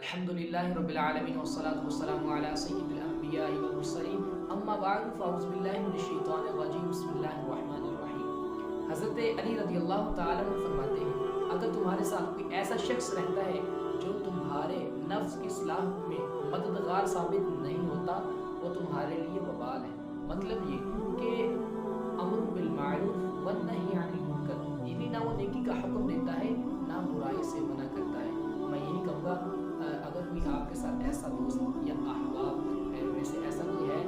الحمدللہ رب العالمین والصلاة والسلام علی سید الانبیاء والمرسلین اما بعد فاعوذ باللہ من الشیطان الرجیم بسم اللہ الرحمن الرحیم۔ حضرت علی رضی اللہ تعالیٰ عنہ فرماتے ہیں اگر تمہارے ساتھ کوئی ایسا شخص رہتا ہے جو تمہارے نفس کی اصلاح میں مددگار ثابت نہیں ہوتا وہ تمہارے لیے وبال ہے۔ مطلب یہ کہ امر بالمعروف والنہی عن المنکر، یعنی نہ وہ نیکی کا حکم دیتا ہے نہ برائی سے منع کرتا ہے۔ میں یہی کہوں گا اگر کوئی آپ کے ساتھ ایسا دوست یا احباب میں سے ایسا کوئی ہے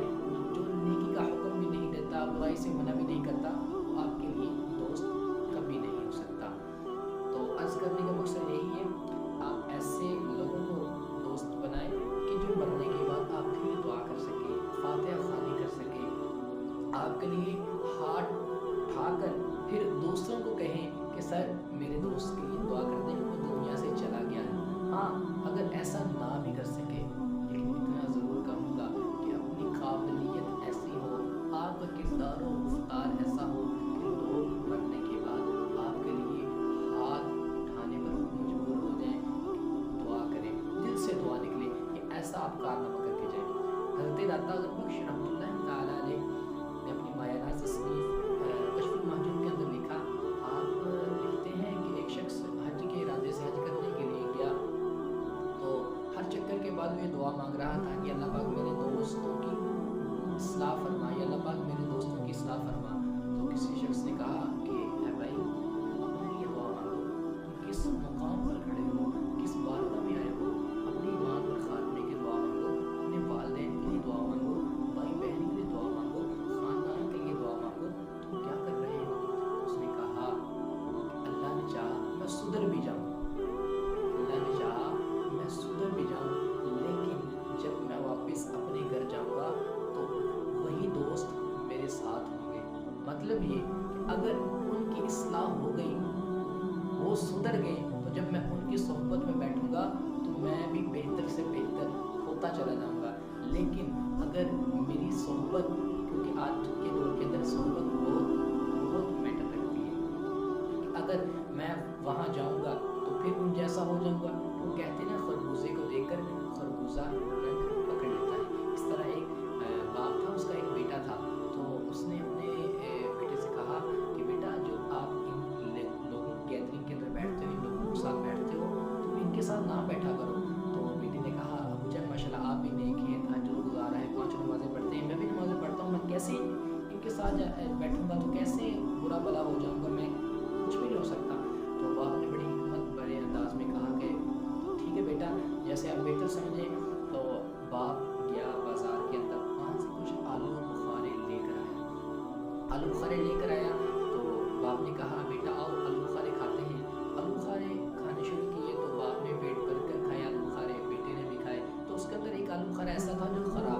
جو نیکی کا حکم بھی نہیں دیتا، برائی سے منع بھی نہیں کرتا، تو آپ کے لیے دوست کبھی نہیں ہو سکتا۔ تو عرض کرنے کا مقصد یہی ہے آپ ایسے لوگوں کو دوست بنائیں کہ جو مرنے کے بعد آپ کے لیے دعا کر سکے، فاتحہ خوانی کر سکے، آپ کے لیے ہاتھ اٹھا کر پھر دوسروں کو کہیں کہ سر میرے دوست کے لیے دعا کر دیں، وہ دنیا سے چلا گیا ہے۔ ہاں اگر ایسا نہ بھی کر سکے لیکن اتنا ضرور کہوں گا کہ اپنی قابلیت ایسی ہو، آپ کا کردار و رفتار ایسا ہو کہ لوگ مرنے کے بعد آپ کے لیے ہاتھ اٹھانے پر مجبور ہو جائیں، دعا کریں، دل سے دعا نکلے، یہ ایسا آپ کارنامہ کر کے جائیں۔ حضرت داتا بخش رحمۃ اللہ تعالیٰ علیہ نے اپنی مایہ تصنیف کشف المحجوب کے اندر لکھا، آپ لکھتے ہیں کہ ایک شخص حج کے ارادے سے حج کرنے کے لیے گیا تو ہر چکر کے بعد وہ یہ دعا مانگ رہا تھا کہ اللہ پاک میرے دوستوں کی اصلاح فرما، یا اللہ پاک میرے دوستوں کی اصلاح فرما۔ تو کسی شخص نے کہا کہ اے بھائی اپنے لیے دعا مانگو، تم کس مقام پر کھڑے ہو، کس بارگاہ میں آئے ہو، اپنی ایمان پر خاتمے کی دعا مانگو، اپنے والدین کے لیے دعا مانگو، بھائی بہن کے لیے دعا مانگو، خاندان کے لیے دعا مانگو، تم کیا کر رہے ہو؟ اس نے کہا اللہ نے چاہا میں سدھر بھی جاؤں، اللہ نے چاہا میں سدھر بھی جاؤں، لیکن جب میں واپس اپنے گھر جاؤں گا تو وہی دوست میرے ساتھ ہوں گے۔ مطلب یہ کہ اگر ان کی اصلاح ہو گئی، وہ سدھر گئے، تو جب میں ان کی صحبت میں بیٹھوں گا تو میں بھی بہتر سے بہتر ہوتا چلا جاؤں گا۔ لیکن اگر میری صحبت، کیونکہ آج کے دور کے اندر صحبت بہت میٹر رکھتی ہے، اگر میں وہاں جاؤں گا تو پھر ان جیسا ہو جاؤں گا۔ وہ کہتے ہیں نا خربوزے کو دیکھ کر خربوزہ رنگ پکڑ لیتا ہے، اس طرح ایک باپ تھا، اس کا ایک بیٹا تھا، تو اس نے اپنے بیٹے سے کہا کہ بیٹا جو آپ ان لوگوں کی گیدرنگ کے اندر بیٹھتے ہو، ان لوگوں کے ساتھ بیٹھتے ہو، تم ان کے ساتھ نہ بیٹھا کرو۔ تو بیٹے نے کہا ابو جان ماشاء اللہ آپ بھی نیک ہیں، تہجد گزار ہیں، 5 نمازیں پڑھتے ہیں، میں بھی نمازیں پڑھتا ہوں، میں کیسے ان کے ساتھ بیٹھوں گا تو کیسے برا بلا ہو جاؤں گا، میں کچھ بھی نہیں ہو سکتا۔ تو باپ نے بڑی حکمت بڑے انداز میں کہا کہ ٹھیک ہے بیٹا جیسے آپ بہتر سمجھیں۔ تو باپ گیا بازار کے اندر، وہاں سے کچھ آلو بخارے لے کر آیا، آلو بخارے لے کر آیا تو باپ نے کہا بیٹا آؤ آلو بخارے کھاتے ہیں۔ آلو بخارے کھانے شروع کیے تو باپ نے پیٹ بھر کر کھائے آلو بخارے، بیٹے نے بھی کھائے، تو اس کے اندر ایک آلو بخارا ایسا تھا جو خراب